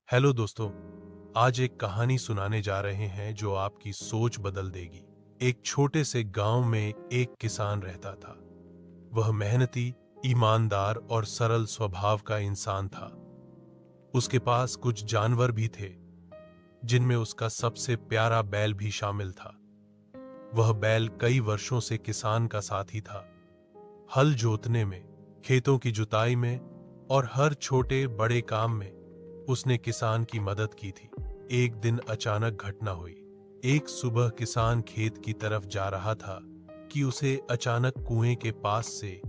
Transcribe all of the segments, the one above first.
Hello दोस्तों, आज एक कहानी सुनाने जा रहे हैं जो आपकी सोच बदल देगी। एक छोटे से गांव में एक किसान रहता था। वह मेहनती, ईमानदार और सरल स्वभाव का इंसान था। उसके पास कुछ जानवर भी थे, जिनमें उसका सबसे प्यारा बैल भी शामिल था। वह बैल कई वर्षों से किसान का साथी था। हल जोतने में, खेतों की जुताई में और हर छोटे बड़े काम में उसने किसान की मदद की थी। एक दिन अचानक घटना हुई। एक सुबह किसान खेत की तरफ जा रहा था कि उसे अचानक कुएं के पास से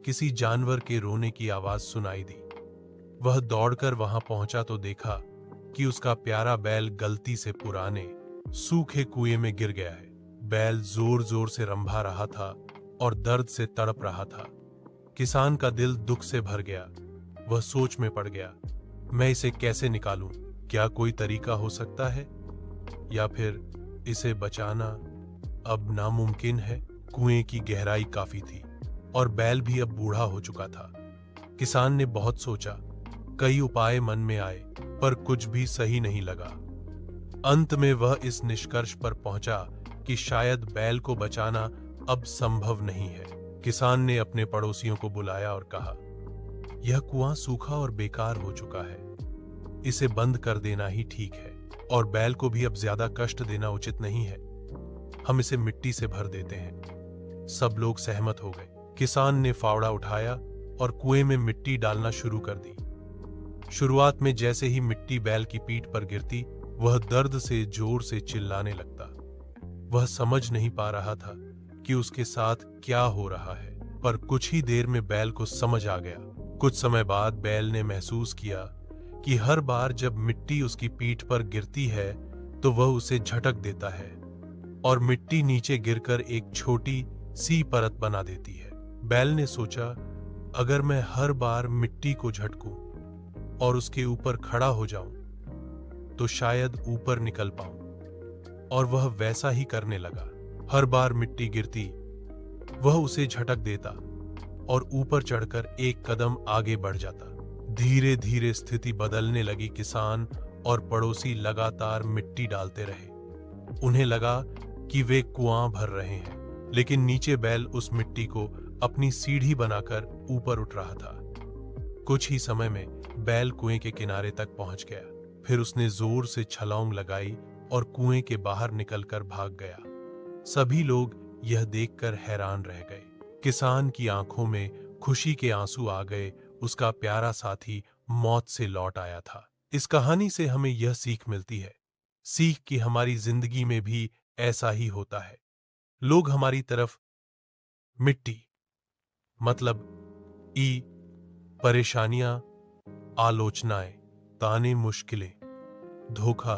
किसी जानवर के रोने की आवाज सुनाई दी। वह दौड़कर वहां पहुंचा तो देखा कि उसका प्यारा बैल गलती से पुराने सूखे कुएं में गिर गया है। बैल जोर जोर से रंभा रहा था और दर्द से तड़प रहा था। किसान का दिल दुख से भर गया। वह सोच में पड़ गया, मैं इसे कैसे निकालूं? क्या कोई तरीका हो सकता है, या फिर इसे बचाना अब नामुमकिन है? कुएं की गहराई काफी थी और बैल भी अब बूढ़ा हो चुका था। किसान ने बहुत सोचा, कई उपाय मन में आए, पर कुछ भी सही नहीं लगा। अंत में वह इस निष्कर्ष पर पहुंचा कि शायद बैल को बचाना अब संभव नहीं है। किसान ने अपने पड़ोसियों को बुलाया और कहा, यह कुआं सूखा और बेकार हो चुका है। इसे बंद कर देना ही ठीक है और बैल को भी अब ज्यादा कष्ट देना उचित नहीं है। हम इसे मिट्टी से भर देते हैं। सब लोग सहमत हो गए। किसान ने फावड़ा उठाया और कुएं में मिट्टी डालना शुरू कर दी। शुरुआत में जैसे ही मिट्टी बैल की पीठ पर गिरती, वह दर्द से जोर से चिल्लाने लगता। वह समझ नहीं पा रहा था कि उसके साथ क्या हो रहा है, पर कुछ ही देर में बैल को समझ आ गया। कुछ समय बाद बैल ने महसूस किया कि हर बार जब मिट्टी उसकी पीठ पर गिरती है तो वह उसे झटक देता है और मिट्टी नीचे गिरकर एक छोटी सी परत बना देती है। बैल ने सोचा, अगर मैं हर बार मिट्टी को झटकूं और उसके ऊपर खड़ा हो जाऊं तो शायद ऊपर निकल पाऊं। और वह वैसा ही करने लगा। हर बार मिट्टी गिरती, वह उसे झटक देता और ऊपर चढ़कर एक कदम आगे बढ़ जाता। धीरे धीरे स्थिति बदलने लगी। किसान और पड़ोसी लगातार मिट्टी डालते रहे। उन्हें लगा कि वे कुआं भर रहे हैं, लेकिन नीचे बैल उस मिट्टी को अपनी सीढ़ी बनाकर ऊपर उठ रहा था। कुछ ही समय में बैल कुएं के किनारे तक पहुंच गया। फिर उसने जोर से छलांग लगाई और कुएं के बाहर निकलकर भाग गया। सभी लोग यह देखकर हैरान रह गए। किसान की आंखों में खुशी के आंसू आ गए। उसका प्यारा साथी मौत से लौट आया था। इस कहानी से हमें यह सीख मिलती है, सीख कि हमारी जिंदगी में भी ऐसा ही होता है। लोग हमारी तरफ मिट्टी मतलब परेशानियां, आलोचनाएं, ताने, मुश्किलें, धोखा,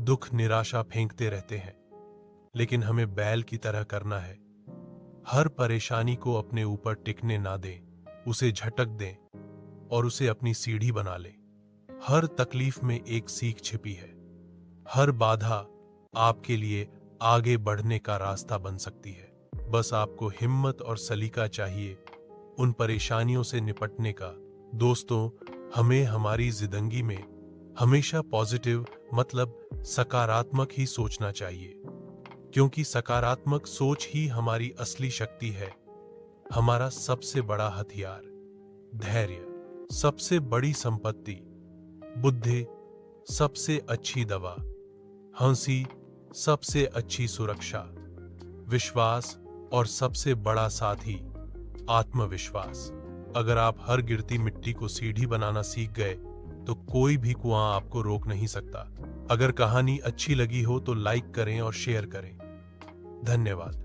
दुख, निराशा फेंकते रहते हैं, लेकिन हमें बैल की तरह करना है। हर परेशानी को अपने ऊपर टिकने ना दें, उसे झटक दें और उसे अपनी सीढ़ी बना लें। हर तकलीफ में एक सीख छिपी है। हर बाधा आपके लिए आगे बढ़ने का रास्ता बन सकती है। बस आपको हिम्मत और सलीका चाहिए उन परेशानियों से निपटने का। दोस्तों, हमें हमारी जिंदगी में हमेशा पॉजिटिव मतलब सकारात्मक ही सोचना चाहिए, क्योंकि सकारात्मक सोच ही हमारी असली शक्ति है। हमारा सबसे बड़ा हथियार, धैर्य सबसे बड़ी संपत्ति, बुद्धि सबसे अच्छी दवा, हंसी सबसे अच्छी सुरक्षा, विश्वास और सबसे बड़ा साथी आत्मविश्वास। अगर आप हर गिरती मिट्टी को सीढ़ी बनाना सीख गए तो कोई भी कुआं आपको रोक नहीं सकता। अगर कहानी अच्छी लगी हो तो लाइक करें और शेयर करें। धन्यवाद।